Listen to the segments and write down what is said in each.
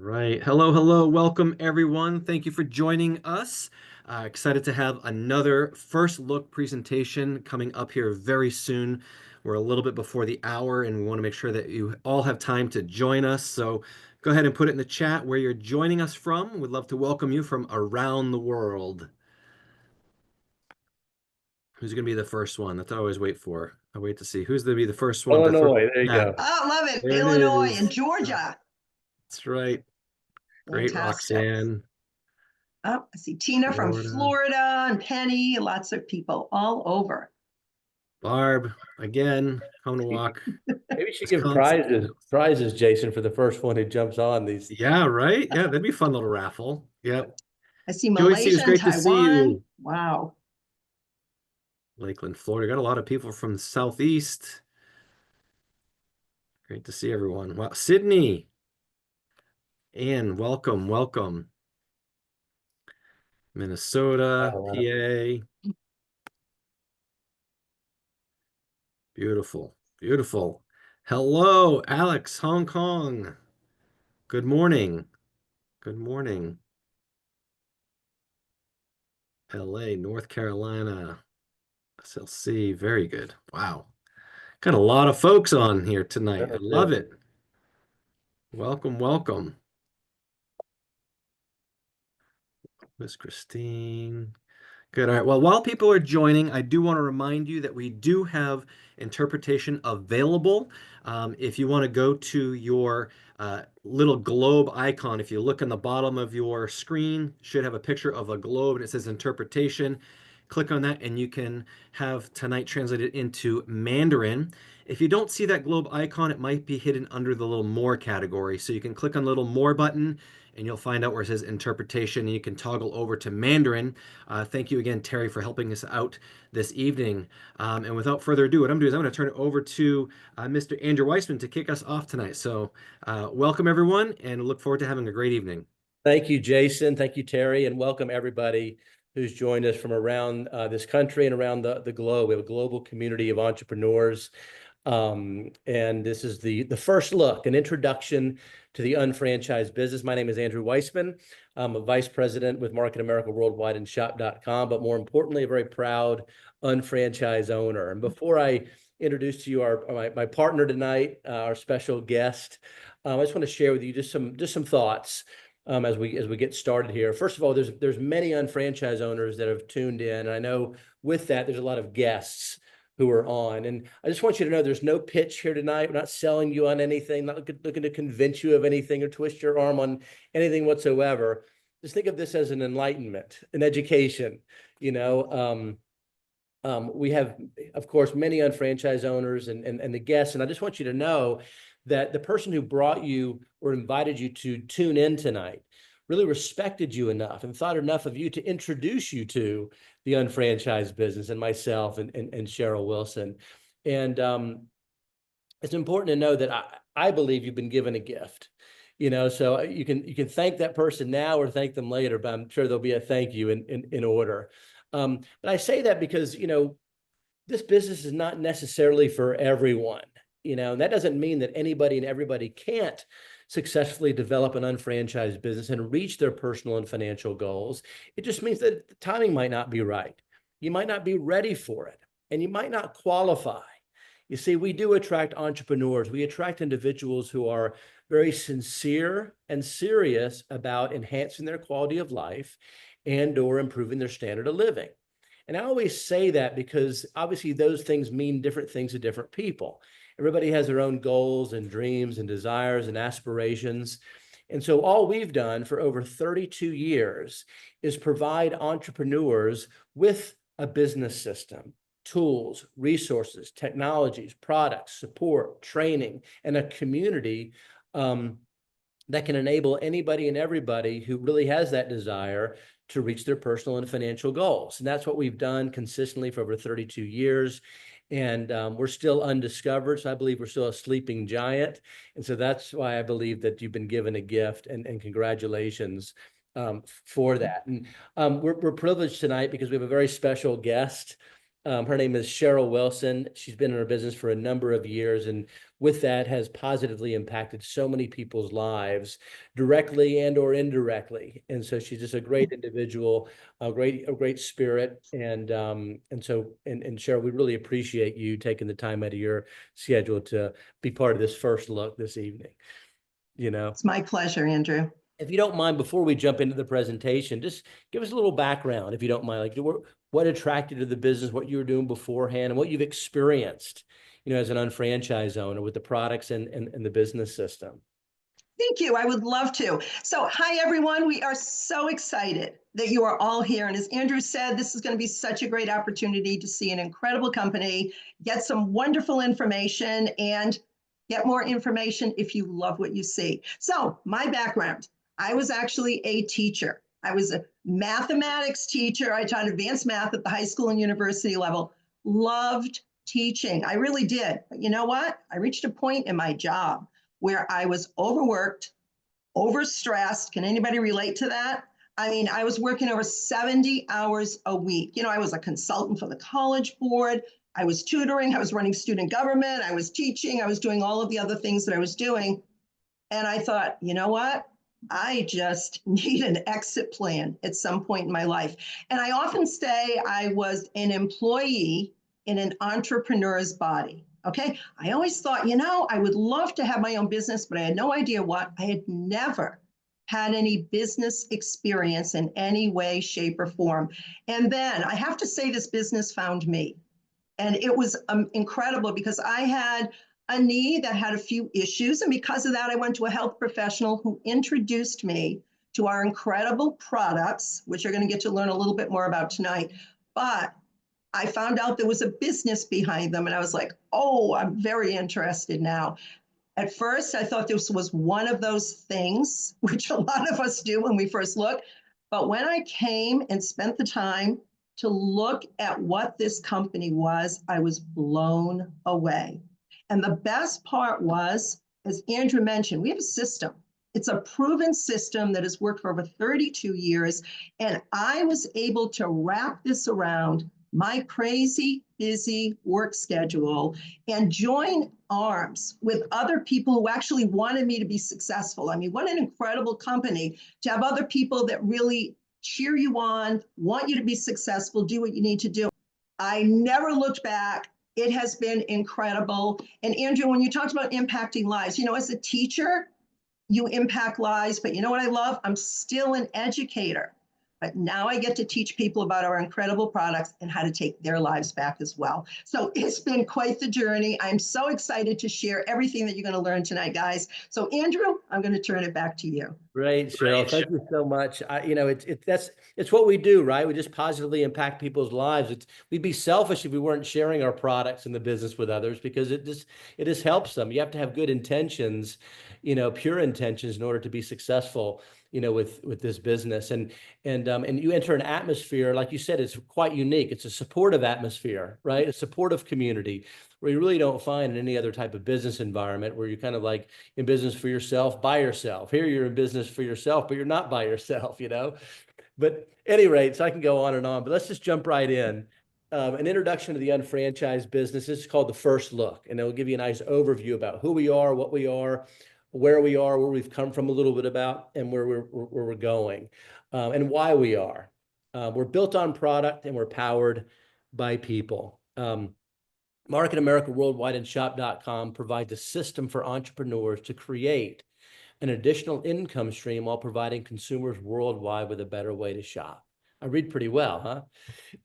Right. Hello, hello. Welcome, everyone. Thank you for joining us. Excited to have another first look presentation coming up here very soon. We're a little bit before the hour, and we want to make sure that you all have time to join us. So go ahead and put it in the chat where you're joining us from. We'd love to welcome you from around the world. Who's going to be the first one? That's what I always wait for. I wait to see who's going to be the first one. Illinois, there you go. Oh, love it. There it Illinois is. and Georgia. That's right. Great, Fantastic. Roxanne. Oh, I see Tina from Florida and Penny, lots of people all over. Barb, again, coming to walk. Maybe we should give prizes, Jason, for the first one who jumps on these. Yeah, right? Yeah, that'd be a fun little raffle. Yep. I see Joyce, it was Malaysia and great to see Taiwan. you. Wow. Lakeland, Florida. Got a lot of people from the Southeast. Great to see everyone. Wow, Sydney. Ann, welcome, welcome. Minnesota, PA. Beautiful, beautiful. Hello, Alex, Hong Kong. Good morning. Good morning. LA, North Carolina. SLC, very good. Wow. Got a lot of folks on here tonight. I love it. Welcome, welcome. Miss Christine. Good. All right. Well, while people are joining, I do want to remind you that we do have interpretation available. If you want to go to your little globe icon, if you look in the bottom of your screen, should have a picture of a globe and it says interpretation. Click on that and you can have tonight translated into Mandarin. If you don't see that globe icon, it might be hidden under the little more category. So you can click on the little more button and you'll find out where it says interpretation and you can toggle over to Mandarin. Thank you again, Terry, for helping us out this evening. And without further ado, what I'm doing is I'm going to turn it over to Mr. Andrew Weissman to kick us off tonight. So welcome, everyone, and look forward to having a great evening. Thank you, Jason. Thank you, Terry, and welcome everybody who's joined us from around this country and around the globe. We have a global community of entrepreneurs. And this is the first look, an introduction to the unfranchised business. My name is Andrew Weissman. I'm a vice president with Market America Worldwide and Shop.com, but more importantly, a very proud unfranchised owner. And before I introduce to you my partner tonight, our special guest, I just want to share with you just some thoughts as we get started here. First of all, there's many unfranchised owners that have tuned in, and I know with that there's a lot of guests who are on. And I just want you to know there's no pitch here tonight. We're not selling you on anything, not looking to convince you of anything or twist your arm on anything whatsoever. Just think of this as an enlightenment, an education. We have, of course, many unfranchised owners and the guests. And I just want you to know that the person who brought you or invited you to tune in tonight really respected you enough and thought enough of you to introduce you to the unfranchised business and myself and Cheryl Wilson. And it's important to know that I believe you've been given a gift, so you can thank that person now or thank them later, but I'm sure there'll be a thank you in order. But I say that because, this business is not necessarily for everyone, and that doesn't mean that anybody and everybody can't successfully develop an unfranchised business and reach their personal and financial goals. It just means that the timing might not be right. You might not be ready for it, and you might not qualify. You see, we do attract entrepreneurs. We attract individuals who are very sincere and serious about enhancing their quality of life and or improving their standard of living. And I always say that because obviously those things mean different things to different people. Everybody has their own goals and dreams and desires and aspirations. And so all we've done for over 32 years is provide entrepreneurs with a business system, tools, resources, technologies, products, support, training, and a community that can enable anybody and everybody who really has that desire to reach their personal and financial goals. And that's what we've done consistently for over 32 years. And we're still undiscovered. So I believe we're still a sleeping giant. And so that's why I believe that you've been given a gift, and congratulations for that. And we're privileged tonight because we have a very special guest. Her name is Cheryl Wilson. She's been in her business for a number of years, and with that has positively impacted so many people's lives directly and or indirectly. And so she's just a great individual, a great spirit. And Cheryl, we really appreciate you taking the time out of your schedule to be part of this first look this evening. It's my pleasure, Andrew. If you don't mind, before we jump into the presentation, just give us a little background, if you don't mind, like what attracted you to the business, what you were doing beforehand, and what you've experienced, as an unfranchised owner with the products and the business system. Thank you. I would love to. So, hi, everyone. We are so excited that you are all here. And as Andrew said, this is going to be such a great opportunity to see an incredible company, get some wonderful information, and get more information if you love what you see. So, my background. I was actually a teacher. I was a mathematics teacher. I taught advanced math at the high school and university level. Loved teaching. I really did. But you know what? I reached a point in my job where I was overworked, overstressed. Can anybody relate to that? I mean, I was working over 70 hours a week. I was a consultant for the College Board. I was tutoring. I was running student government. I was teaching. I was doing all of the other things that I was doing. And I thought, you know what? I just need an exit plan at some point in my life. And I often say I was an employee in an entrepreneur's body. Okay. I always thought, I would love to have my own business, but I had no idea what. I had never had any business experience in any way, shape, or form. And then I have to say, this business found me. And it was incredible because I had a knee that had a few issues. And because of that, I went to a health professional who introduced me to our incredible products, which you're going to get to learn a little bit more about tonight. But I found out there was a business behind them. And I was like, oh, I'm very interested now. At first, I thought this was one of those things, which a lot of us do when we first look. But when I came and spent the time to look at what this company was, I was blown away. And the best part was, as Andrew mentioned, we have a system. It's a proven system that has worked for over 32 years. And I was able to wrap this around my crazy busy work schedule and join arms with other people who actually wanted me to be successful. I mean, what an incredible company to have other people that really cheer you on, want you to be successful, do what you need to do. I never looked back. It has been incredible. And Andrew, when you talked about impacting lives, as a teacher, you impact lives, but you know what I love? I'm still an educator. But now I get to teach people about our incredible products and how to take their lives back as well. So it's been quite the journey. I'm so excited to share everything that you're going to learn tonight, guys. So Andrew, I'm going to turn it back to you. Great, Cheryl. Thank you so much. It's what we do, right? We just positively impact people's lives. We'd be selfish if we weren't sharing our products in the business with others because it just helps them. You have to have good intentions, pure intentions in order to be successful, with this business. And you enter an atmosphere, like you said, it's quite unique. It's a supportive atmosphere, right? A supportive community where you really don't find in any other type of business environment where you're kind of like in business for yourself, by yourself. Here you're in business for yourself, but you're not by yourself, But at any rate, so I can go on and on, but let's just jump right in. An introduction to the unfranchised business. This is called The First Look, and it'll give you a nice overview about who we are, what we are, where we are, where we've come from a little bit about, and where we're going, and why we are. We're built on product, and we're powered by people. Market America Worldwide and Shop.com provides a system for entrepreneurs to create an additional income stream while providing consumers worldwide with a better way to shop. I read pretty well, huh?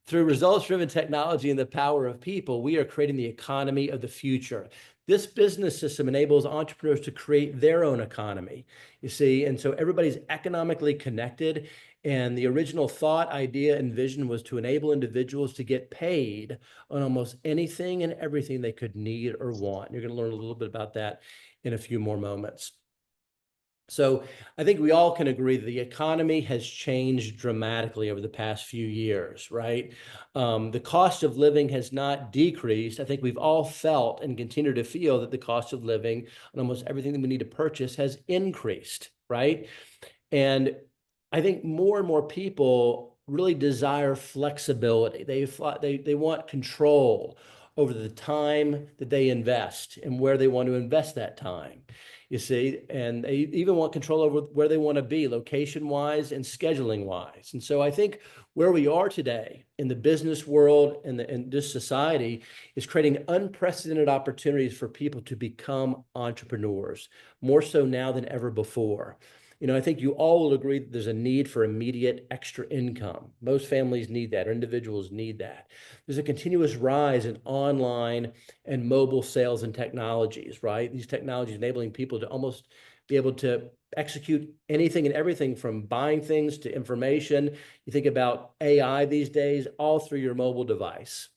Through results-driven technology and the power of people, we are creating the economy of the future. This business system enables entrepreneurs to create their own economy, you see, and so everybody's economically connected. And the original thought, idea, and vision was to enable individuals to get paid on almost anything and everything they could need or want. You're going to learn a little bit about that in a few more moments. So I think we all can agree that the economy has changed dramatically over the past few years, right? The cost of living has not decreased. I think we've all felt and continue to feel that the cost of living on almost everything that we need to purchase has increased, right? And I think more and more people really desire flexibility. They want control over the time that they invest and where they want to invest that time, you see, and they even want control over where they want to be location-wise and scheduling-wise. And so I think where we are today in the business world and this society is creating unprecedented opportunities for people to become entrepreneurs, more so now than ever before. You know, I think you all will agree that there's a need for immediate extra income. Most families need that, or individuals need that. There's a continuous rise in online and mobile sales and technologies, right? These technologies enabling people to almost be able to execute anything and everything from buying things to information. You think about AI these days, all through your mobile device.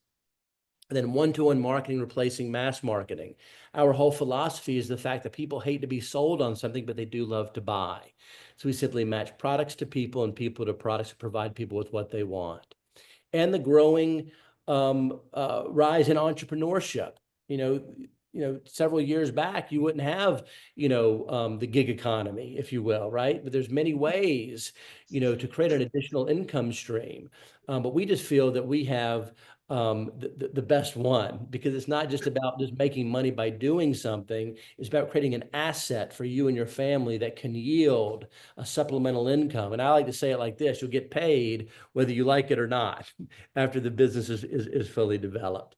And then one-to-one marketing replacing mass marketing. Our whole philosophy is the fact that people hate to be sold on something, but they do love to buy. So we simply match products to people and people to products to provide people with what they want. And the growing rise in entrepreneurship. Several years back, you wouldn't have, the gig economy, if you will, right? But there's many ways, to create an additional income stream. But we just feel that we have the best one, because it's not just about just making money by doing something. It's about creating an asset for you and your family that can yield a supplemental income. And I like to say it like this: you'll get paid whether you like it or not after the business is fully developed.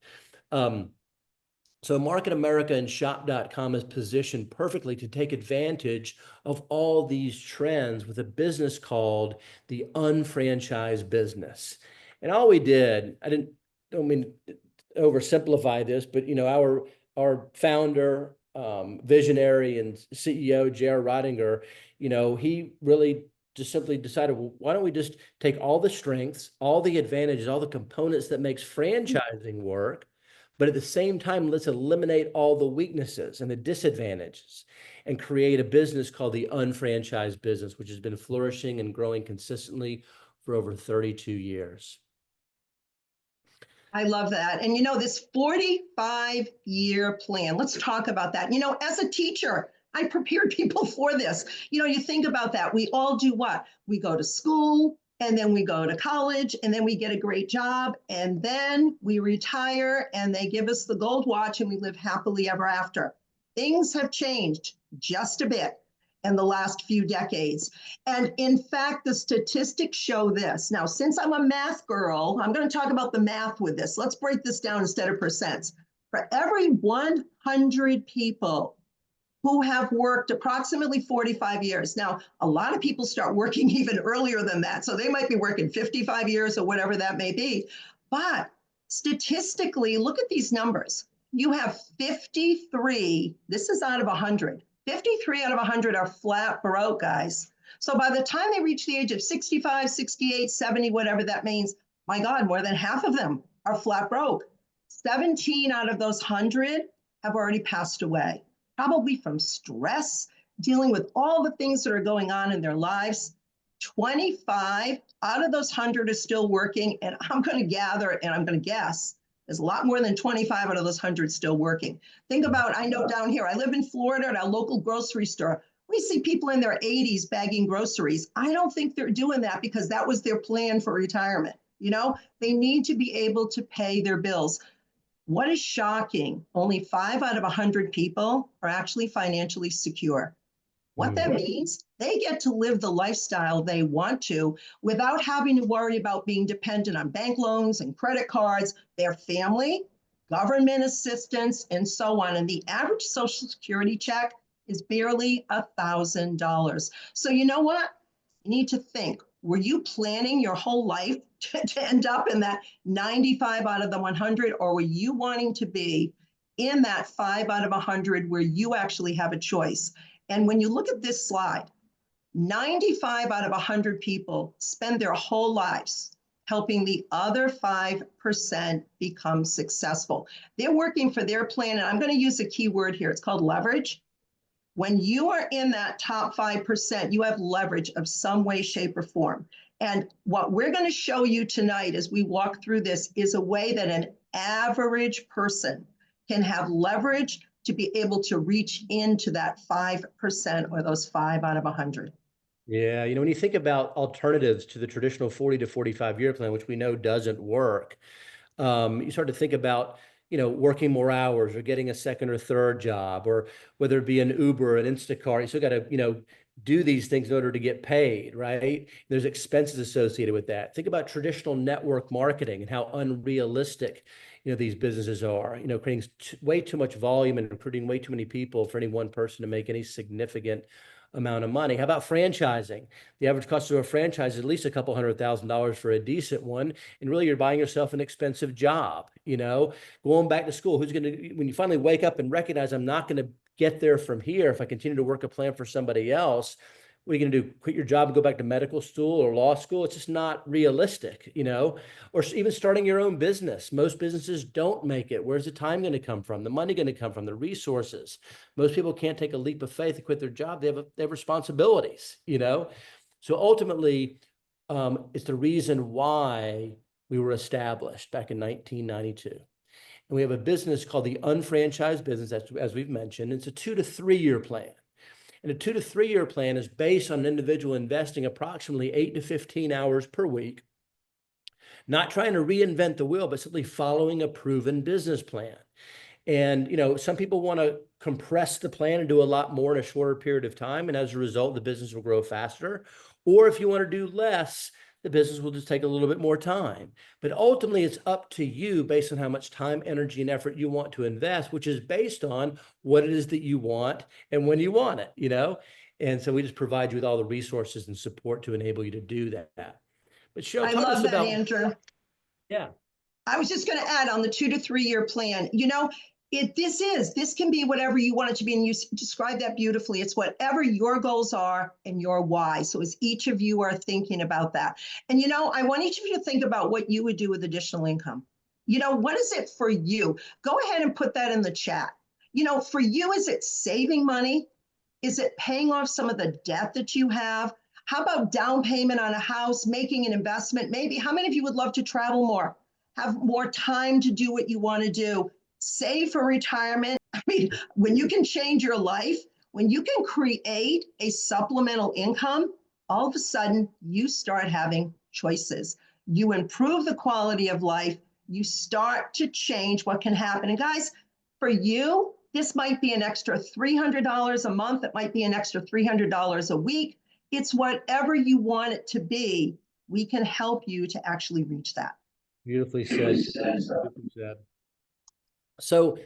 So Market America and shop.com is positioned perfectly to take advantage of all these trends with a business called the UnFranchise business. And all we did, don't mean to oversimplify this, but our founder, visionary and CEO, J.R. Rodinger, he really just simply decided, well, why don't we just take all the strengths, all the advantages, all the components that makes franchising work, but at the same time, let's eliminate all the weaknesses and the disadvantages and create a business called the UnFranchise business, which has been flourishing and growing consistently for over 32 years. I love that. And this 45-year plan, let's talk about that. As a teacher, I prepared people for this. You think about that. We all do what? We go to school, and then we go to college, and then we get a great job, and then we retire, and they give us the gold watch, and we live happily ever after. Things have changed just a bit in the last few decades. And in fact, the statistics show this. Now, since I'm a math girl, I'm going to talk about the math with this. Let's break this down instead of percents. For every 100 people who have worked approximately 45 years. Now, a lot of people start working even earlier than that. So they might be working 55 years or whatever that may be. But statistically, look at these numbers. You have 53, this is out of 100. 53 out of 100 are flat broke, guys. So by the time they reach the age of 65, 68, 70, whatever that means, my God, more than half of them are flat broke. 17 out of those 100 have already passed away, probably from stress, dealing with all the things that are going on in their lives. 25 out of those 100 are still working, and I'm going to gather and I'm going to guess there's a lot more than 25 out of those 100 still working. Think about, I know down here, I live in Florida at our local grocery store. We see people in their 80s bagging groceries. I don't think they're doing that because that was their plan for retirement. They need to be able to pay their bills. What is shocking, only 5 out of 100 people are actually financially secure. What that means, they get to live the lifestyle they want to without having to worry about being dependent on bank loans and credit cards, their family, government assistance, and so on. And the average Social Security check is barely $1,000. So you know what? You need to think, were you planning your whole life to end up in that 95 out of the 100, or were you wanting to be in that 5 out of 100 where you actually have a choice? And when you look at this slide, 95 out of 100 people spend their whole lives helping the other 5% become successful. They're working for their plan, and I'm going to use a key word here. It's called leverage. When you are in that top 5%, you have leverage of some way, shape, or form. And what we're going to show you tonight as we walk through this is a way that an average person can have leverage to be able to reach into that 5% or those 5 out of 100. Yeah, when you think about alternatives to the traditional 40 to 45-year plan, which we know doesn't work, you start to think about, working more hours or getting a second or third job, or whether it be an Uber, an Instacart, you still got to, do these things in order to get paid, right? There's expenses associated with that. Think about traditional network marketing and how unrealistic, these businesses are, creating way too much volume and recruiting way too many people for any one person to make any significant amount of money. How about franchising? The average cost of a franchise is at least a couple $100,000 for a decent one. And really, you're buying yourself an expensive job, going back to school. When you finally wake up and recognize I'm not going to get there from here if I continue to work a plan for somebody else, what are you going to do? Quit your job and go back to medical school or law school? It's just not realistic, or even starting your own business. Most businesses don't make it. Where's the time going to come from? The money going to come from? The resources? Most people can't take a leap of faith and quit their job. They have responsibilities, So ultimately, it's the reason why we were established back in 1992. And we have a business called the UnFranchise business, as we've mentioned. It's a 2 to 3 year plan. And a 2 to 3 year plan is based on an individual investing approximately 8 to 15 hours per week, not trying to reinvent the wheel, but simply following a proven business plan. And, some people want to compress the plan and do a lot more in a shorter period of time. And as a result, the business will grow faster. Or if you want to do less, the business will just take a little bit more time. But ultimately, it's up to you based on how much time, energy, and effort you want to invest, which is based on what it is that you want and when you want it, And so we just provide you with all the resources and support to enable you to do that. But Cheryl, I talk to us love that, about, Andrew. yeah. I was just going to add on the 2 to 3 year plan. This can be whatever you want it to be, and you describe that beautifully. It's whatever your goals are and your why. So as each of you are thinking about that, and I want each of you to think about what you would do with additional income. What is it for you? Go ahead and put that in the chat. For you, is it saving money? Is it paying off some of the debt that you have? How about down payment on a house, making an investment? Maybe how many of you would love to travel more, have more time to do what you want to do, save for retirement? I mean, when you can change your life, when you can create a supplemental income, all of a sudden you start having choices. You improve the quality of life. You start to change what can happen. And guys, for you, this might be an extra $300 a month. It might be an extra $300 a week. It's whatever you want it to be. We can help you to actually reach that. Beautifully said. Beautifully said. So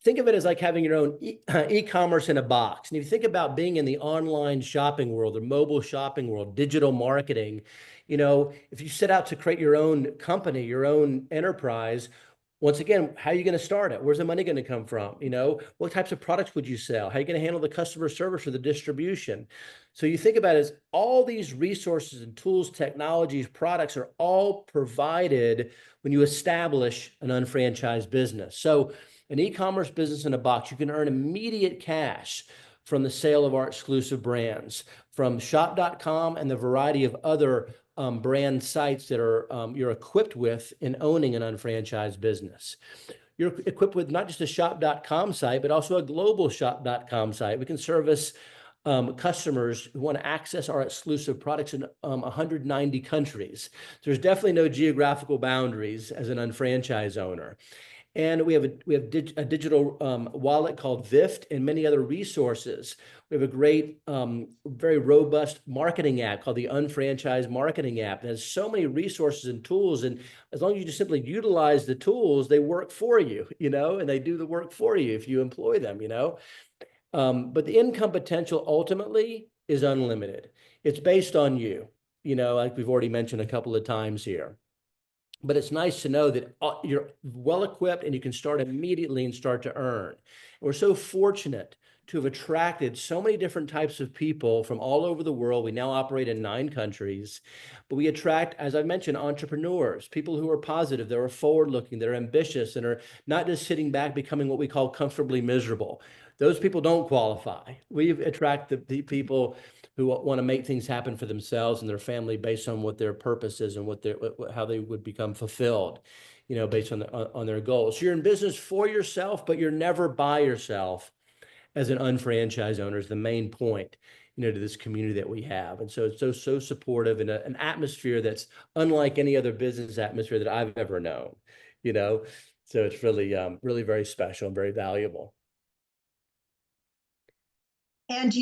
think of it as like having your own e-commerce in a box. And if you think about being in the online shopping world or mobile shopping world, digital marketing, if you set out to create your own company, your own enterprise, once again, how are you going to start it? Where's the money going to come from? What types of products would you sell? How are you going to handle the customer service or the distribution? So you think about it as all these resources and tools, technologies, products are all provided when you establish an unfranchised business. So an e-commerce business in a box, you can earn immediate cash from the sale of our exclusive brands, from shop.com and the variety of other brand sites that you're equipped with in owning an unfranchised business. You're equipped with not just a shop.com site, but also a global shop.com site. We can service customers who want to access our exclusive products in 190 countries. So there's definitely no geographical boundaries as an unfranchised owner. And we have a digital wallet called VIFT and many other resources. We have a great, very robust marketing app called the UnFranchise Marketing App. It has so many resources and tools. And as long as you just simply utilize the tools, they work for you, and they do the work for you if you employ them, But the income potential ultimately is unlimited. It's based on you, like we've already mentioned a couple of times here. But it's nice to know that you're well equipped and you can start immediately and start to earn. We're so fortunate to have attracted so many different types of people from all over the world. We now operate in 9 countries, but we attract, as I mentioned, entrepreneurs, people who are positive, that are forward-looking, that are ambitious, and are not just sitting back becoming what we call comfortably miserable. Those people don't qualify. We attract the people who want to make things happen for themselves and their family based on what their purpose is and how they would become fulfilled, based on their goals. So you're in business for yourself, but you're never by yourself. as an unfranchised owner is the main point, to this community that we have. And so it's so supportive, and an atmosphere that's unlike any other business atmosphere that I've ever known, So it's really, really very special and very valuable. And,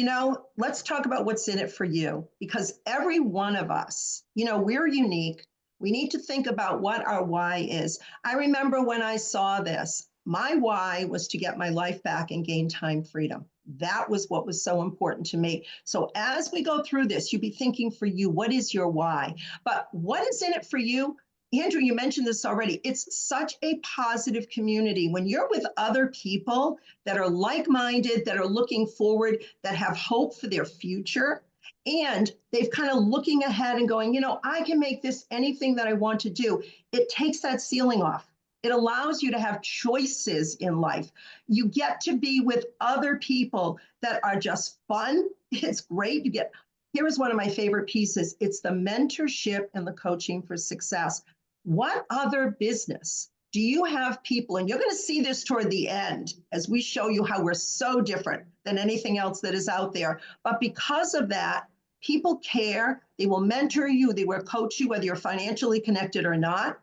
let's talk about what's in it for you, because every one of us, we're unique. We need to think about what our why is. I remember when I saw this, my why was to get my life back and gain time freedom. That was what was so important to me. So as we go through this, you'll be thinking for you, what is your why? But what is in it for you? Andrew, you mentioned this already. It's such a positive community. When you're with other people that are like-minded, that are looking forward, that have hope for their future, and they've kind of looking ahead and going, I can make this anything that I want to do. It takes that ceiling off. It allows you to have choices in life. You get to be with other people that are just fun. It's great. Here's one of my favorite pieces. It's the mentorship and the coaching for success. What other business do you have people, and you're going to see this toward the end as we show you how we're so different than anything else that is out there. But because of that, people care. They will mentor you. They will coach you, whether you're financially connected or not.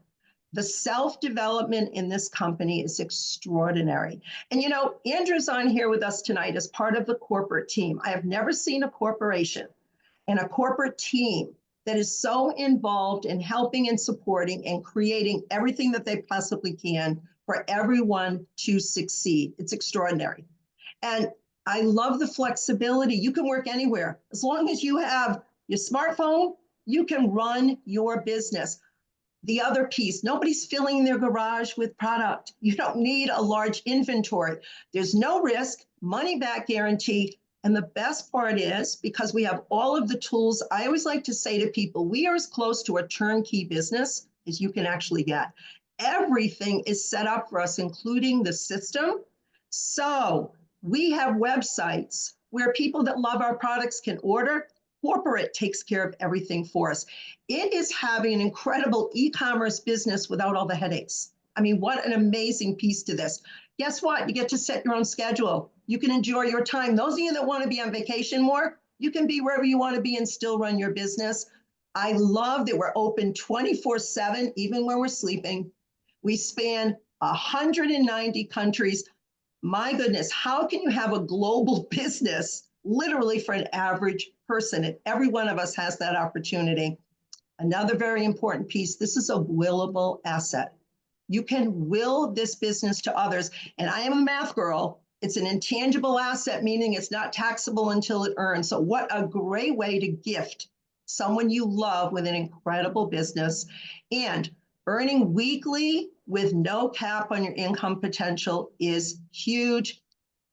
The self-development in this company is extraordinary. And Andrew's on here with us tonight as part of the corporate team. I have never seen a corporation and a corporate team that is so involved in helping and supporting and creating everything that they possibly can for everyone to succeed. It's extraordinary. And I love the flexibility. You can work anywhere. As long as you have your smartphone, you can run your business. The other piece, nobody's filling their garage with product. You don't need a large inventory. There's no risk, money back guarantee. And the best part is, because we have all of the tools, I always like to say to people, we are as close to a turnkey business as you can actually get. Everything is set up for us, including the system. So we have websites where people that love our products can order. Corporate takes care of everything for us. It is having an incredible e-commerce business without all the headaches. I mean, what an amazing piece to this. Guess what? You get to set your own schedule. You can enjoy your time. Those of you that want to be on vacation more, you can be wherever you want to be and still run your business. I love that we're open 24/7, even when we're sleeping. We span 190 countries. My goodness, how can you have a global business literally for an average person? And every one of us has that opportunity. Another very important piece, this is a willable asset. You can will this business to others. And I am a math girl. It's an intangible asset, meaning it's not taxable until it earns. So what a great way to gift someone you love with an incredible business. And earning weekly with no cap on your income potential is huge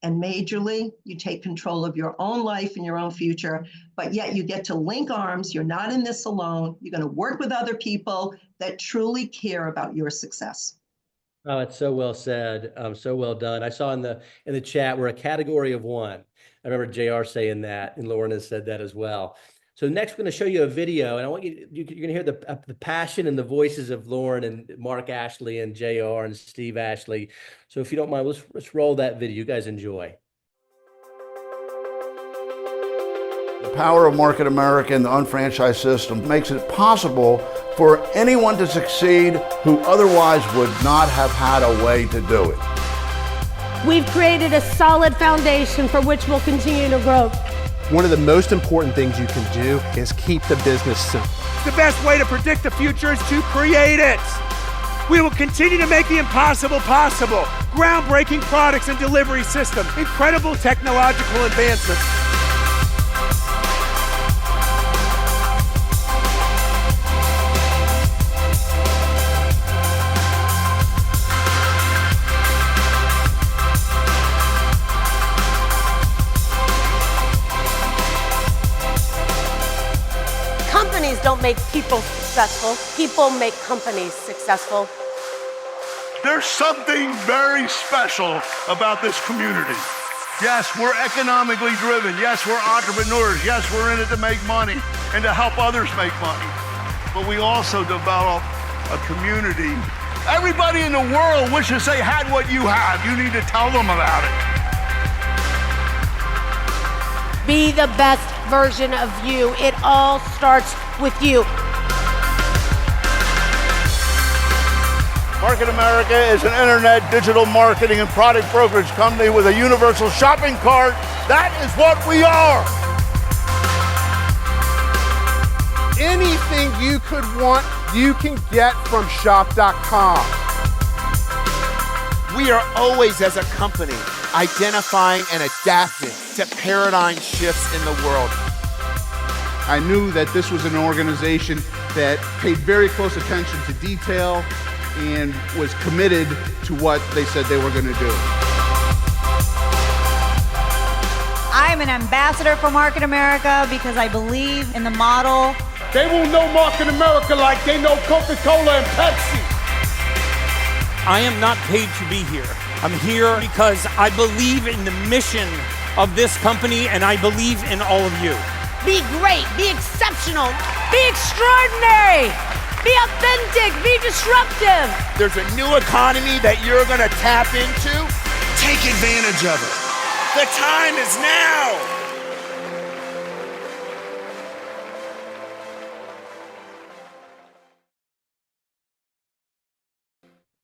and majorly. You take control of your own life and your own future, but yet you get to link arms. You're not in this alone. You're going to work with other people that truly care about your success. Oh, it's so well said. So well done. I saw in the chat, we're a category of one. I remember JR saying that, and Lauren has said that as well. So next, we're going to show you a video, and I want you're going to hear the passion and the voices of Lauren and Mark Ashley and JR and Steve Ashley. So if you don't mind, let's roll that video. You guys enjoy. The power of Market America and the unfranchised system makes it possible for anyone to succeed who otherwise would not have had a way to do it. We've created a solid foundation for which we'll continue to grow. One of the most important things you can do is keep the business simple. The best way to predict the future is to create it. We will continue to make the impossible possible. Groundbreaking products and delivery system, incredible technological advancements. Companies don't make people successful. People make companies successful. There's something very special about this community. Yes, we're economically driven. Yes, we're entrepreneurs. Yes, we're in it to make money and to help others make money. But we also develop a community. Everybody in the world wishes they had what you have. You need to tell them about it. Be the best version of you. It all starts with you. Market America is an internet digital marketing and product brokerage company with a universal shopping cart. That is what we are. Anything you could want, you can get from shop.com. We are always, as a company, identifying and adapting to paradigm shifts in the world. I knew that this was an organization that paid very close attention to detail and was committed to what they said they were going to do. I'm an ambassador for Market America because I believe in the model. They won't know Market America like they know Coca-Cola and Pepsi. I am not paid to be here. I'm here because I believe in the mission of this company and I believe in all of you. Be great, be exceptional, be extraordinary, be authentic, be disruptive. There's a new economy that you're going to tap into. Take advantage of it. The time is now.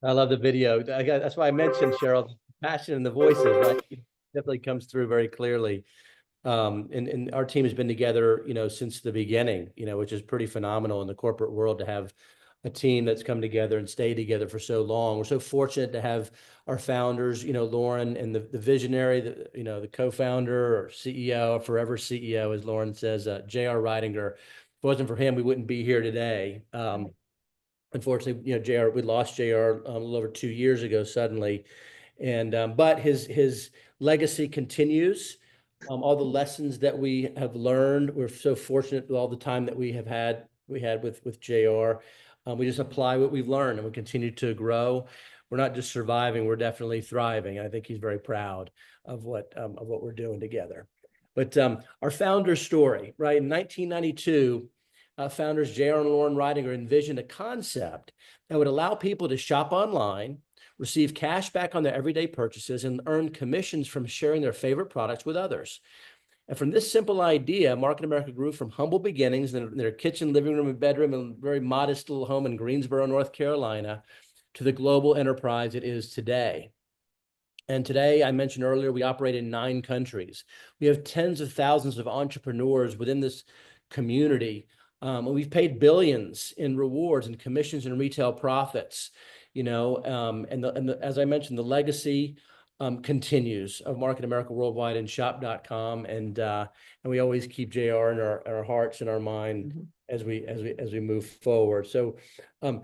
I love the video. That's why I mentioned, Cheryl, the passion in the voices, right? It definitely comes through very clearly. And our team has been together, since the beginning, which is pretty phenomenal in the corporate world to have a team that's come together and stayed together for so long. We're so fortunate to have our founders, Lauren and the visionary, the co-founder or CEO, forever CEO, as Lauren says, J.R. Reidinger. If it wasn't for him, we wouldn't be here today. Unfortunately, JR, we lost JR a little over 2 years ago suddenly. And but his legacy continues. All the lessons that we have learned, we're so fortunate with all the time that we had with JR. We just apply what we've learned and we continue to grow. We're not just surviving, we're definitely thriving. I think he's very proud of what we're doing together. But our founder story, right? In 1992, founders JR and Lauren Reidinger envisioned a concept that would allow people to shop online, receive cash back on their everyday purchases, and earn commissions from sharing their favorite products with others. And from this simple idea, Market America grew from humble beginnings in their kitchen, living room, and bedroom, and very modest little home in Greensboro, North Carolina, to the global enterprise it is today. And today, I mentioned earlier, we operate in 9 countries. We have tens of thousands of entrepreneurs within this community. We've paid billions in rewards and commissions and retail profits. As I mentioned, the legacy continues of Market America Worldwide and shop.com. And we always keep JR in our hearts and our mind as we move forward. So I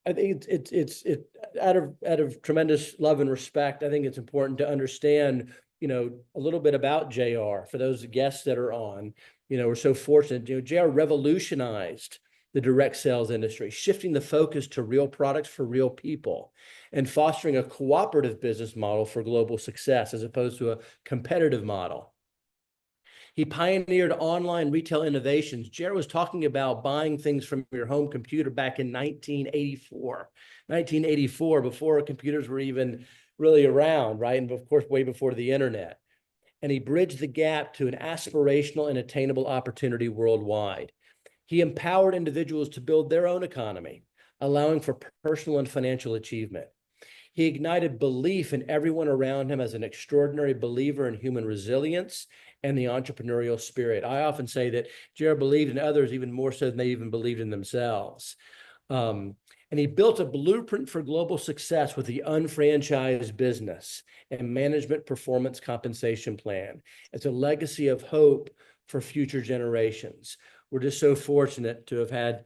think it's out of tremendous love and respect. I think it's important to understand, a little bit about JR for those guests that are on. We're so fortunate. JR revolutionized the direct sales industry, shifting the focus to real products for real people and fostering a cooperative business model for global success as opposed to a competitive model. He pioneered online retail innovations. JR was talking about buying things from your home computer back in 1984, before computers were even really around, right? And of course, way before the internet. And he bridged the gap to an aspirational and attainable opportunity worldwide. He empowered individuals to build their own economy, allowing for personal and financial achievement. He ignited belief in everyone around him as an extraordinary believer in human resilience and the entrepreneurial spirit. I often say that JR believed in others even more so than they even believed in themselves. And he built a blueprint for global success with the UnFranchise business and management performance compensation plan. It's a legacy of hope for future generations. We're just so fortunate to have had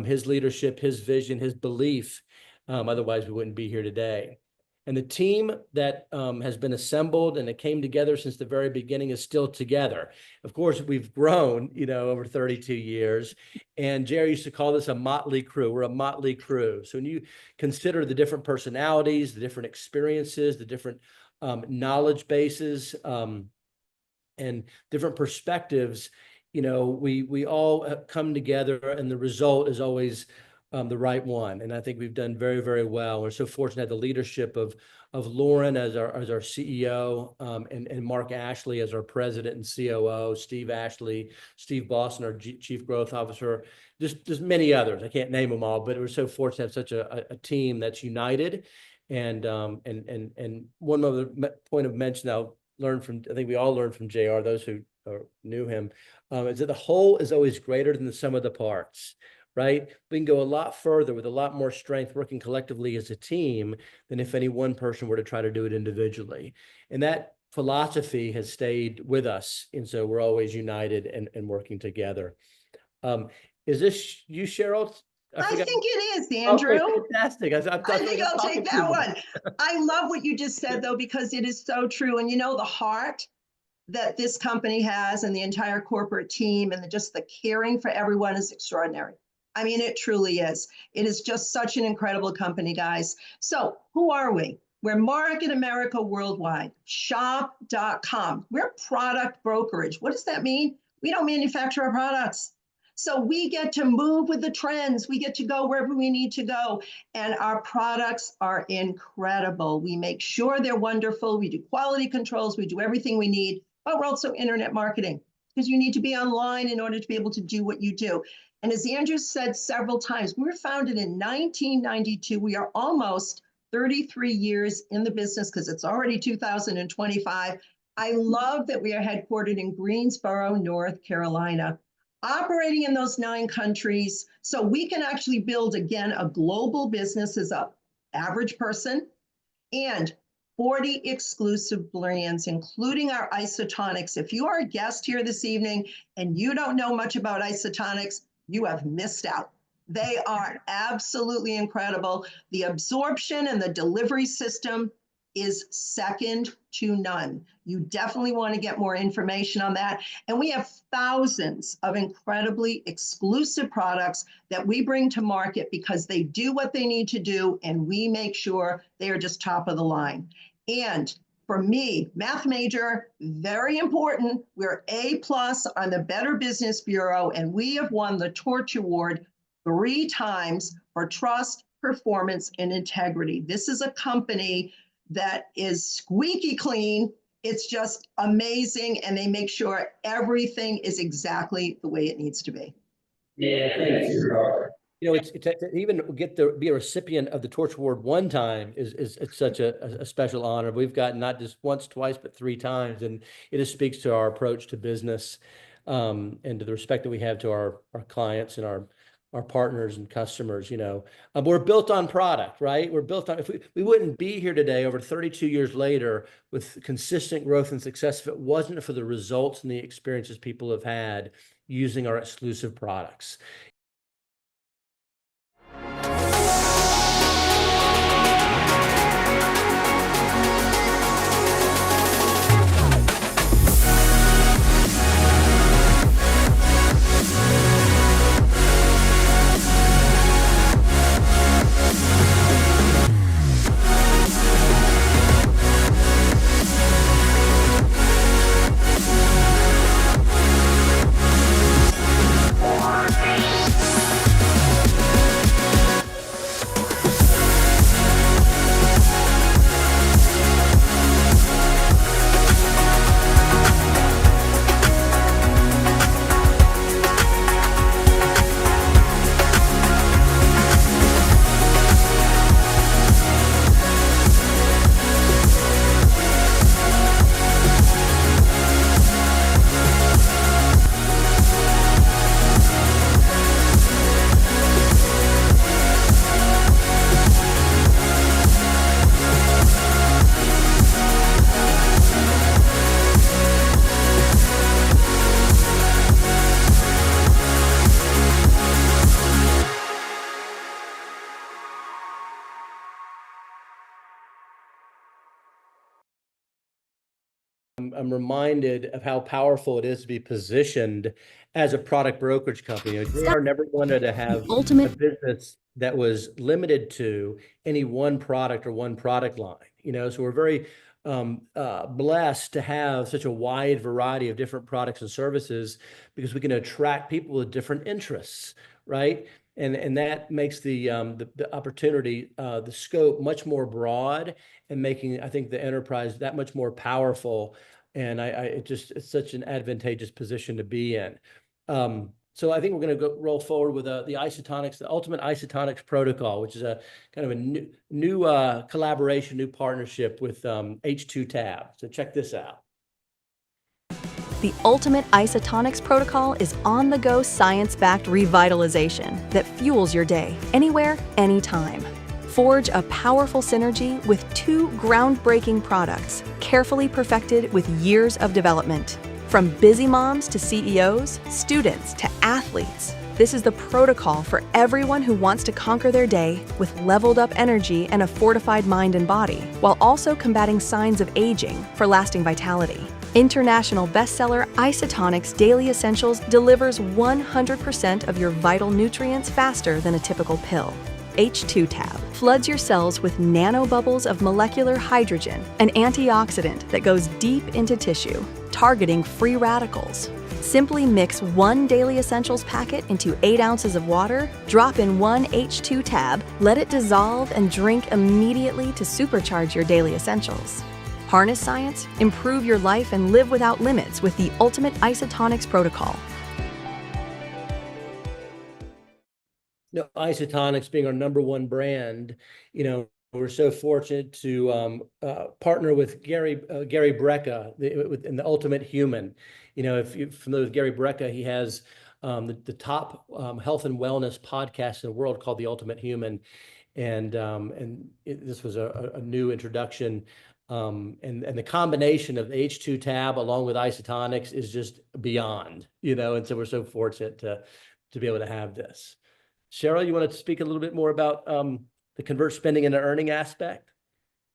his leadership, his vision, his belief. Otherwise, we wouldn't be here today. And the team that has been assembled and it came together since the very beginning is still together. Of course, we've grown, over 32 years. And Jerry used to call this a motley crew. We're a motley crew. So when you consider the different personalities, the different experiences, the different knowledge bases, and different perspectives, we all come together, and the result is always the right one. And I think we've done very, very well. We're so fortunate to have the leadership of of Lauren as our CEO, and Mark Ashley as our president and COO, Steve Ashley, Steve Boston, our chief growth officer, just many others. I can't name them all, but we're so fortunate to have such a team that's united. And one other point of mention I'll learn from, I think we all learned from JR, those who knew him, is that the whole is always greater than the sum of the parts, right? We can go a lot further with a lot more strength working collectively as a team than if any one person were to try to do it individually. And that philosophy has stayed with us. And so we're always united and working together. Is this you, Cheryl? I think it is, Andrew. Okay, fantastic. I think I'll take that one. I love what you just said, though, because it is so true. And the heart that this company has and the entire corporate team and just the caring for everyone is extraordinary. I mean, it truly is. It is just such an incredible company, guys. So who are we? We're Market America Worldwide, shop.com. We're product brokerage. What does that mean? We don't manufacture our products. So we get to move with the trends. We get to go wherever we need to go. And our products are incredible. We make sure they're wonderful. We do quality controls. We do everything we need. But we're also internet marketing because you need to be online in order to be able to do what you do. And as Andrew said several times, we were founded in 1992. We are almost 33 years in the business because it's already 2025. I love that we are headquartered in Greensboro, North Carolina, operating in those 9 countries. So we can actually build, again, a global business as an average person, and 40 exclusive brands, including our Isotonix. If you are a guest here this evening and you don't know much about Isotonix, you have missed out. They are absolutely incredible. The absorption and the delivery system is second to none. You definitely want to get more information on that. And we have thousands of incredibly exclusive products that we bring to market because they do what they need to do, and we make sure they are just top of the line. And for me, math major, very important. We're A+ on the Better Business Bureau, and we have won the Torch Award 3 times for trust, performance, and integrity. This is a company that is squeaky clean. It's just amazing, and they make sure everything is exactly the way it needs to be. Yeah, thanks. It's to even be a recipient of the Torch Award 1 time is such a special honor. We've gotten not just once, twice, but 3 times, and it just speaks to our approach to business, and to the respect that we have to our clients and our partners and customers. We're built on product, right? We're built on, if we wouldn't be here today over 32 years later with consistent growth and success if it wasn't for the results and the experiences people have had using our exclusive products. I'm reminded of how powerful it is to be positioned as a product brokerage company. JR never wanted to have a business that was limited to any one product or one product line. So we're very blessed to have such a wide variety of different products and services because we can attract people with different interests, right? And that makes the opportunity, the scope much more broad, and making, I think, the enterprise that much more powerful. And it's such an advantageous position to be in. So I think we're going to roll forward with the Isotonix, the Ultimate Isotonix Protocol, which is a kind of a new collaboration, new partnership with H2 Tab. So check this out. The Ultimate Isotonix Protocol is on-the-go science-backed revitalization that fuels your day, anywhere, anytime. Forge a powerful synergy with 2 groundbreaking products, carefully perfected with years of development. From busy moms to CEOs, students to athletes, this is the protocol for everyone who wants to conquer their day with leveled up energy and a fortified mind and body, while also combating signs of aging for lasting vitality. International bestseller Isotonix Daily Essentials delivers 100% of your vital nutrients faster than a typical pill. H2 Tab floods your cells with nanobubbles of molecular hydrogen, an antioxidant that goes deep into tissue, targeting free radicals. Simply mix 1 Daily Essentials packet into 8 ounces of water, drop in 1 H2 Tab, let it dissolve, and drink immediately to supercharge your Daily Essentials. Harness science, improve your life, and live without limits with the Ultimate Isotonix Protocol. Isotonix being our #1 brand, we're so fortunate to partner with Gary Brecka in the Ultimate Human. If you're familiar with Gary Brecka, he has the top health and wellness podcast in the world called The Ultimate Human, and this was a new introduction. And the combination of the H2 Tab along with Isotonix is just beyond, and so we're so fortunate to be able to have this. Cheryl, you want to speak a little bit more about the convert spending into earning aspect?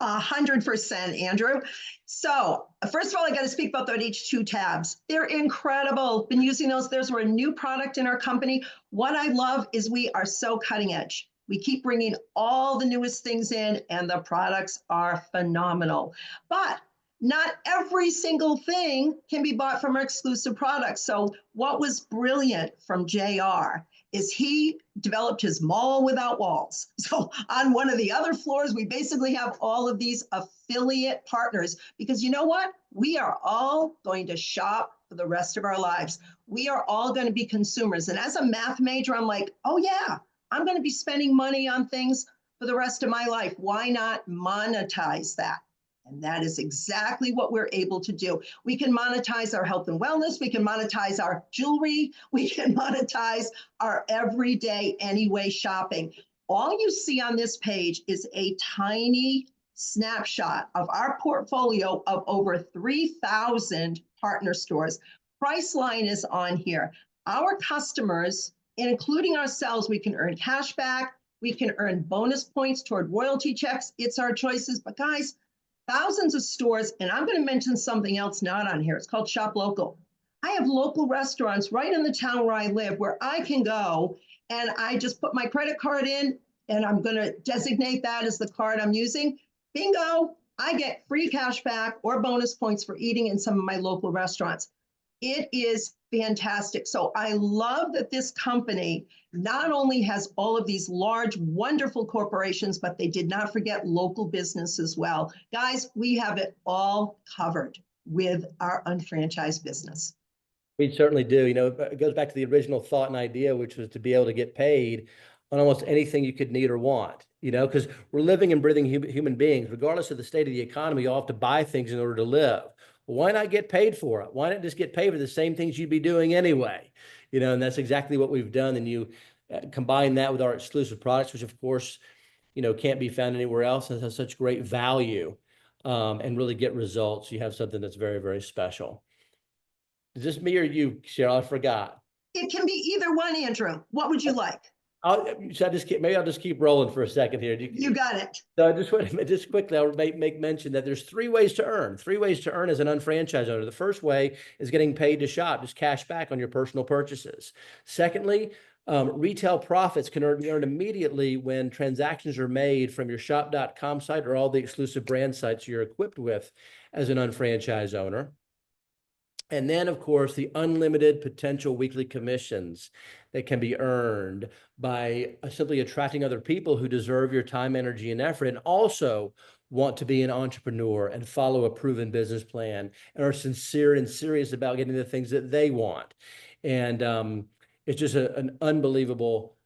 100%, Andrew. So first of all, I got to speak about those H2 tabs. They're incredible. Been using those. Those were a new product in our company. What I love is we are so cutting edge. We keep bringing all the newest things in, and the products are phenomenal. But not every single thing can be bought from our exclusive products. So what was brilliant from JR is he developed his mall without walls. So on one of the other floors, we basically have all of these affiliate partners, because you know what? We are all going to shop for the rest of our lives. We are all going to be consumers. And as a math major, I'm like, oh yeah, I'm going to be spending money on things for the rest of my life. Why not monetize that? And that is exactly what we're able to do. We can monetize our health and wellness. We can monetize our jewelry. We can monetize our everyday anyway shopping. All you see on this page is a tiny snapshot of our portfolio of over 3,000 partner stores. Priceline is on here. Our customers, including ourselves, we can earn cash back. We can earn bonus points toward royalty checks. It's our choices. But guys, thousands of stores, and I'm going to mention something else not on here. It's called Shop Local. I have local restaurants right in the town where I live where I can go and I just put my credit card in, and I'm going to designate that as the card I'm using. Bingo, I get free cash back or bonus points for eating in some of my local restaurants. It is fantastic. So I love that this company not only has all of these large, wonderful corporations, but they did not forget local business as well. Guys, we have it all covered with our unfranchised business. We certainly do. It goes back to the original thought and idea, which was to be able to get paid on almost anything you could need or want, because we're living and breathing human beings. Regardless of the state of the economy, you all have to buy things in order to live. Why not get paid for it? Why not just get paid for the same things you'd be doing anyway? And that's exactly what we've done. And you combine that with our exclusive products, which of course, can't be found anywhere else, and has such great value, and really get results. You have something that's very, very special. Is this me or you, Cheryl? I forgot. It can be either one, Andrew. What would you like? Maybe I'll just keep rolling for a second here. You got it. So just quickly, I'll make mention that there's 3 ways to earn. 3 ways to earn as an unfranchised owner. The first way is getting paid to shop, just cash back on your personal purchases. Secondly, retail profits can be earned immediately when transactions are made from your shop.com site or all the exclusive brand sites you're equipped with as an unfranchised owner. And then, of course, the unlimited potential weekly commissions that can be earned by simply attracting other people who deserve your time, energy, and effort, and also want to be an entrepreneur and follow a proven business plan and are sincere and serious about getting the things that they want. And it's just an unbelievable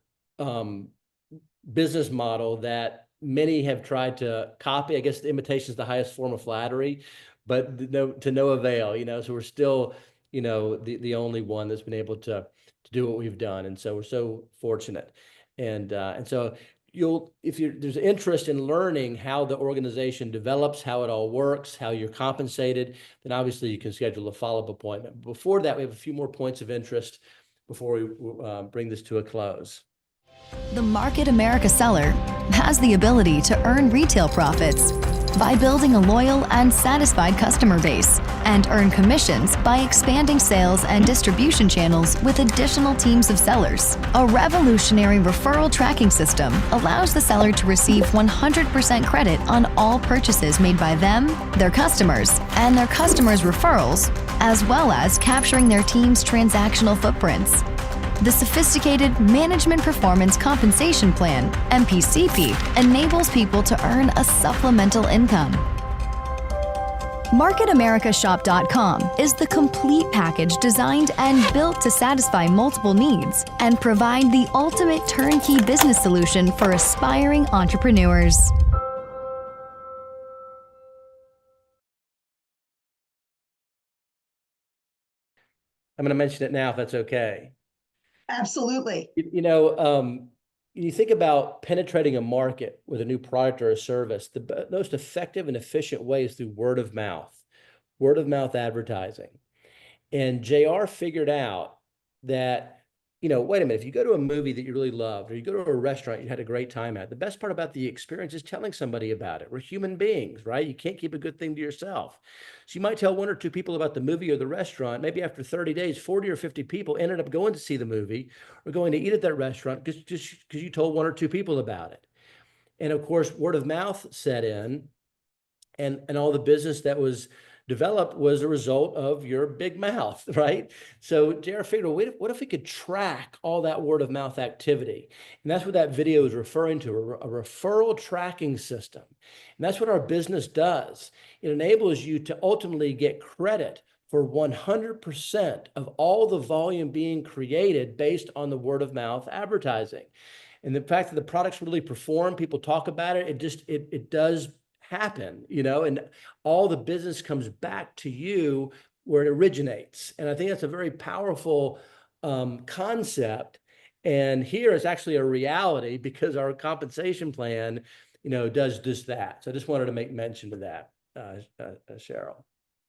business model that many have tried to copy. I guess the imitation is the highest form of flattery, but to no avail, so we're still, the only one that's been able to do what we've done. And so we're so fortunate. And so if there's interest in learning how the organization develops, how it all works, how you're compensated, then obviously you can schedule a follow-up appointment. Before that, we have a few more points of interest before we bring this to a close. The Market America seller has the ability to earn retail profits by building a loyal and satisfied customer base and earn commissions by expanding sales and distribution channels with additional teams of sellers. A revolutionary referral tracking system allows the seller to receive 100% credit on all purchases made by them, their customers, and their customers' referrals, as well as capturing their team's transactional footprints. The sophisticated Management Performance Compensation Plan, MPCP, enables people to earn a supplemental income. MarketAmericaShop.com is the complete package designed and built to satisfy multiple needs and provide the ultimate turnkey business solution for aspiring entrepreneurs. I'm going to mention it now if that's okay. Absolutely. You think about penetrating a market with a new product or a service, the most effective and efficient way is through word of mouth advertising. And JR figured out that, wait a minute, if you go to a movie that you really loved, or you go to a restaurant you had a great time at, the best part about the experience is telling somebody about it. We're human beings, right? You can't keep a good thing to yourself. So you might tell one or two people about the movie or the restaurant. Maybe after 30 days, 40 or 50 people ended up going to see the movie or going to eat at that restaurant just because you told one or two people about it. And of course, word of mouth set in, and all the business that was developed was a result of your big mouth, right? So JR figured, what if we could track all that word of mouth activity? And that's what that video is referring to, a referral tracking system. And that's what our business does. It enables you to ultimately get credit for 100% of all the volume being created based on the word of mouth advertising. And the fact that the products really perform, people talk about it, it does happen, and all the business comes back to you where it originates. And I think that's a very powerful concept. And here is actually a reality because our compensation plan, does just that. So I just wanted to make mention of that, Cheryl.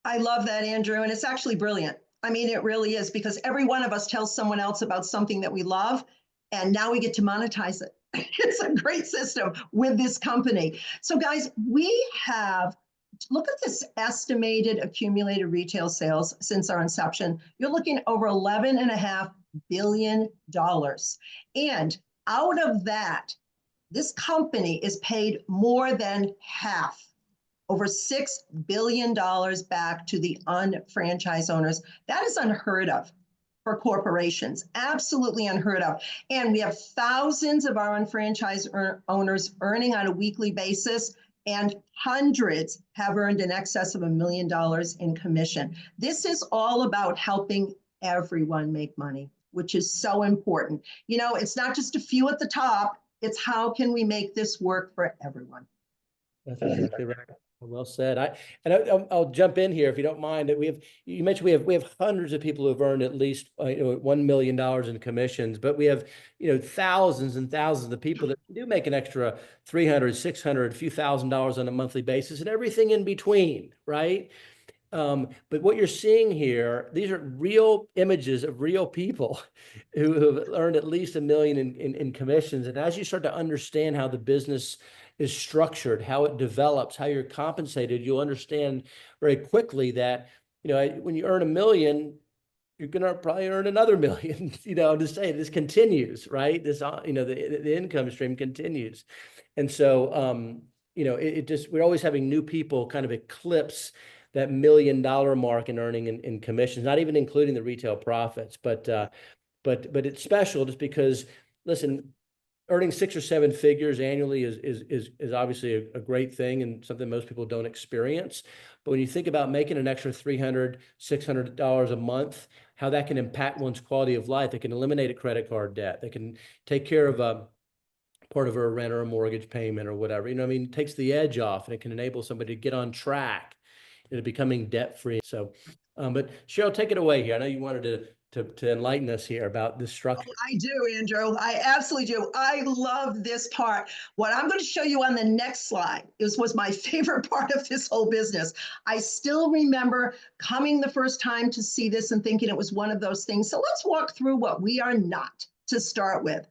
I love that, Andrew. And it's actually brilliant. I mean, it really is, because every one of us tells someone else about something that we love, and now we get to monetize it. It's a great system with this company. So guys, look at this estimated accumulated retail sales since our inception. You're looking at over $11.5 billion. And out of that, this company is paid more than half, over $6 billion back to the unfranchised owners. That is unheard of for corporations, absolutely unheard of. And we have thousands of our unfranchised owners earning on a weekly basis, and hundreds have earned in excess of $1 million in commission. This is all about helping everyone make money, which is so important. It's not just a few at the top, it's how can we make this work for everyone? That's exactly right. Well said. I'll jump in here if you don't mind. You mentioned we have hundreds of people who have earned at least $1 million in commissions, but we have thousands and thousands of people that do make an extra $300, $600, a few $1,000s on a monthly basis, and everything in between, right? But what you're seeing here, these are real images of real people who have earned at least $1 million in commissions. And as you start to understand how the business is structured, how it develops, how you're compensated, you'll understand very quickly that, when you earn $1 million, you're going to probably earn another $1 million, to say this continues, right? This, the income stream continues. And so, we're always having new people kind of eclipse that $1 million mark in earning in commissions, not even including the retail profits. But it's special just because, listen, earning 6 or 7 figures annually is obviously a great thing and something most people don't experience. But when you think about making an extra $300, $600 a month, how that can impact one's quality of life, it can eliminate a credit card debt, they can take care of part of a rent or a mortgage payment or whatever. You know, I mean, it takes the edge off and it can enable somebody to get on track into becoming debt-free. So, but Cheryl, take it away here. I know you wanted to enlighten us here about this structure. I do, Andrew. I absolutely do. I love this part. What I'm going to show you on the next slide was my favorite part of this whole business. I still remember coming the first time to see this and thinking it was one of those things. So let's walk through what we are not to start with.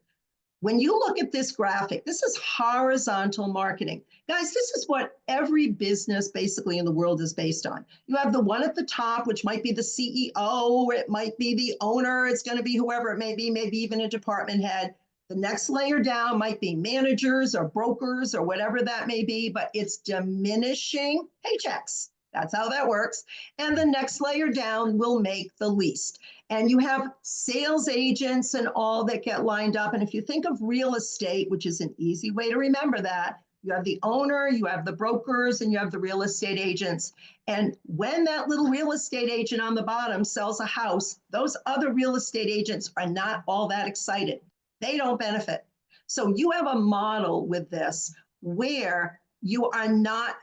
When you look at this graphic, this is horizontal marketing. Guys, this is what every business basically in the world is based on. You have the one at the top, which might be the CEO, it might be the owner, it's going to be whoever it may be, maybe even a department head. The next layer down might be managers or brokers or whatever that may be, but it's diminishing paychecks. That's how that works. And the next layer down will make the least. And you have sales agents and all that get lined up. And if you think of real estate, which is an easy way to remember that, you have the owner, you have the brokers, and you have the real estate agents. And when that little real estate agent on the bottom sells a house, those other real estate agents are not all that excited. They don't benefit. So you have a model with this where you are not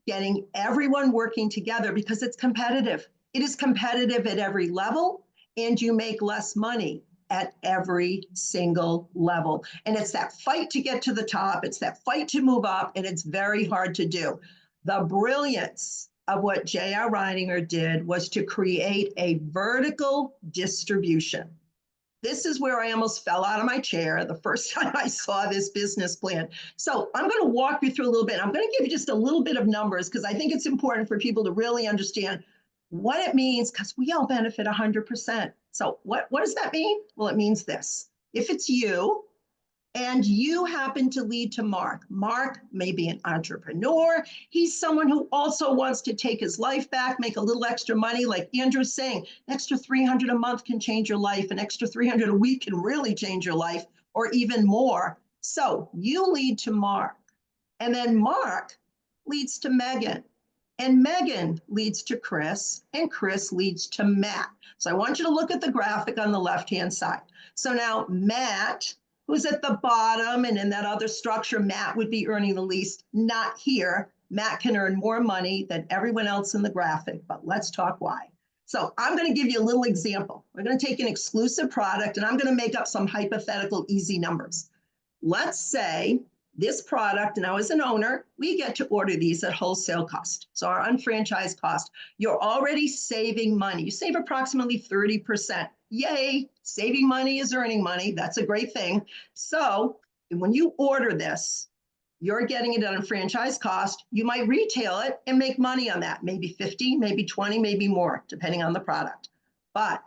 getting everyone working together because it's competitive. It is competitive at every level, and you make less money at every single level. And it's that fight to get to the top, it's that fight to move up, and it's very hard to do. The brilliance of what J.R. Reininger did was to create a vertical distribution. This is where I almost fell out of my chair the first time I saw this business plan. So I'm going to walk you through a little bit. I'm going to give you just a little bit of numbers because I think it's important for people to really understand what it means, because we all benefit 100%. So what does that mean? Well, it means this. If it's you and you happen to lead to Mark may be an entrepreneur. He's someone who also wants to take his life back, make a little extra money. Like Andrew's saying, an extra $300 a month can change your life. An extra $300 a week can really change your life, or even more. So you lead to Mark, and then Mark leads to Megan. And Megan leads to Chris, and Chris leads to Matt. So I want you to look at the graphic on the left-hand side. So now Matt, who's at the bottom, and in that other structure, Matt would be earning the least, not here. Matt can earn more money than everyone else in the graphic, but let's talk why. So I'm going to give you a little example. We're going to take an exclusive product, and I'm going to make up some hypothetical easy numbers. Let's say this product, now as an owner, we get to order these at wholesale cost. So our unfranchised cost, you're already saving money. You save approximately 30%. Yay, saving money is earning money. That's a great thing. So when you order this, you're getting it at a franchise cost. You might retail it and make money on that, maybe 50, maybe 20, maybe more, depending on the product. But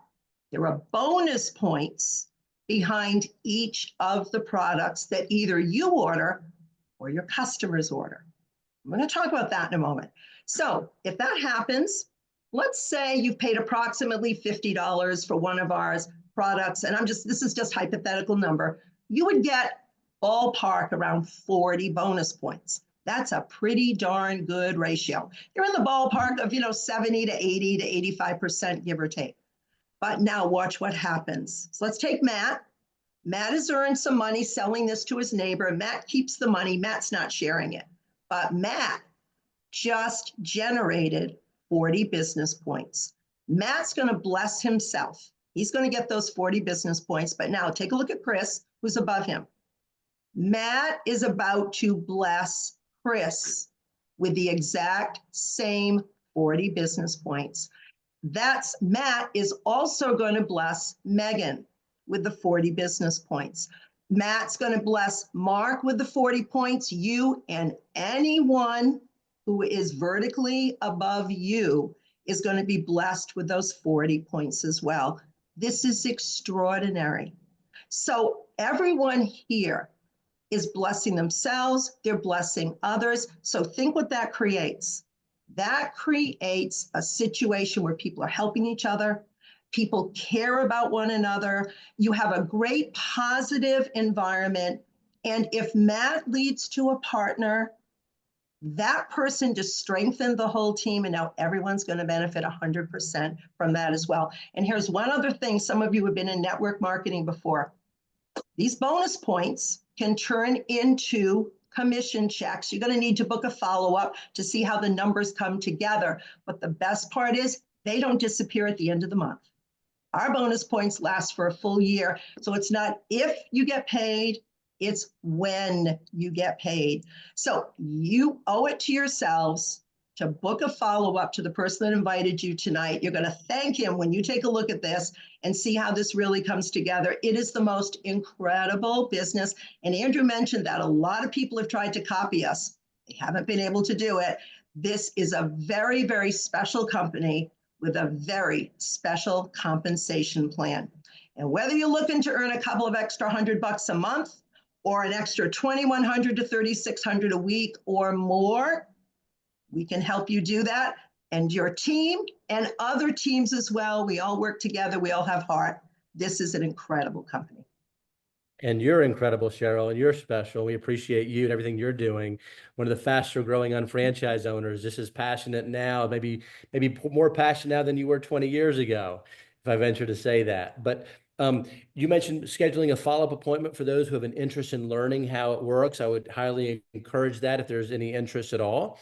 there are bonus points behind each of the products that either you order or your customers order. I'm going to talk about that in a moment. So if that happens, let's say you've paid approximately $50 for one of our products, and this is just hypothetical number, you would get ballpark around 40 bonus points. That's a pretty darn good ratio. You're in the ballpark of, 70 to 80 to 85%, give or take. But now watch what happens. So let's take Matt. Matt has earned some money selling this to his neighbor. Matt keeps the money. Matt's not sharing it. But Matt just generated 40 business points. Matt's going to bless himself. He's going to get those 40 business points. But now take a look at Chris, who's above him. Matt is about to bless Chris with the exact same 40 business points. Matt is also going to bless Megan with the 40 business points. Matt's going to bless Mark with the 40 points. You and anyone who is vertically above you is going to be blessed with those 40 points as well. This is extraordinary. So everyone here is blessing themselves. They're blessing others. So think what that creates. That creates a situation where people are helping each other. People care about one another. You have a great positive environment. And if Matt leads to a partner, that person just strengthened the whole team, and now everyone's going to benefit 100% from that as well. And here's one other thing. Some of you have been in network marketing before. These bonus points can turn into commission checks. You're going to need to book a follow-up to see how the numbers come together. But the best part is they don't disappear at the end of the month. Our bonus points last for a full year. So it's not if you get paid, it's when you get paid. So you owe it to yourselves to book a follow-up to the person that invited you tonight. You're going to thank him when you take a look at this and see how this really comes together. It is the most incredible business. And Andrew mentioned that a lot of people have tried to copy us. They haven't been able to do it. This is a very, very special company with a very special compensation plan. And whether you're looking to earn a couple of extra $100 a month or an extra $2,100 to $3,600 a week or more, we can help you do that. And your team and other teams as well. We all work together. We all have heart. This is an incredible company. And you're incredible, Cheryl, and you're special. We appreciate you and everything you're doing. One of the faster growing unfranchised owners, just as passionate now, maybe more passionate now than you were 20 years ago, if I venture to say that. But you mentioned scheduling a follow-up appointment for those who have an interest in learning how it works. I would highly encourage that if there's any interest at all.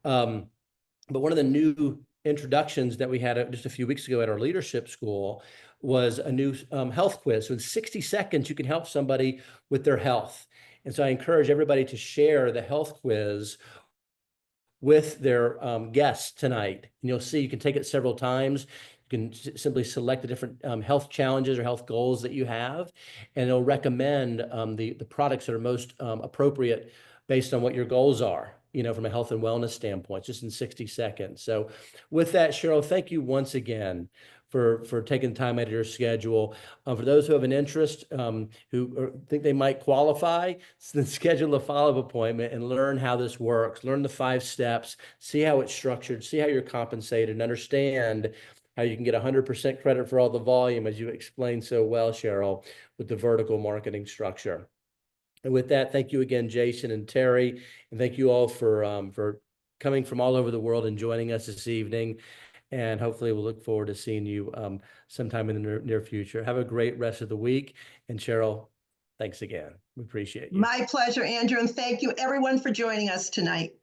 But one of the new introductions that we had just a few weeks ago at our leadership school was a new health quiz. So in 60 seconds, you can help somebody with their health. And so I encourage everybody to share the health quiz with their guests tonight. And you'll see you can take it several times. You can simply select the different health challenges or health goals that you have, and it'll recommend the products that are most appropriate based on what your goals are, you know, from a health and wellness standpoint, just in 60 seconds. So with that, Cheryl, thank you once again for taking time out of your schedule. For those who have an interest, who think they might qualify, then schedule a follow-up appointment and learn how this works, learn the 5 steps, see how it's structured, see how you're compensated, and understand how you can get 100% credit for all the volume, as you explained so well, Cheryl, with the vertical marketing structure. And with that, thank you again, Jason and Terry, and thank you all for coming from all over the world and joining us this evening. And hopefully we'll look forward to seeing you sometime in the near future. Have a great rest of the week. And Cheryl, thanks again. We appreciate you. My pleasure, Andrew, and thank you everyone for joining us tonight.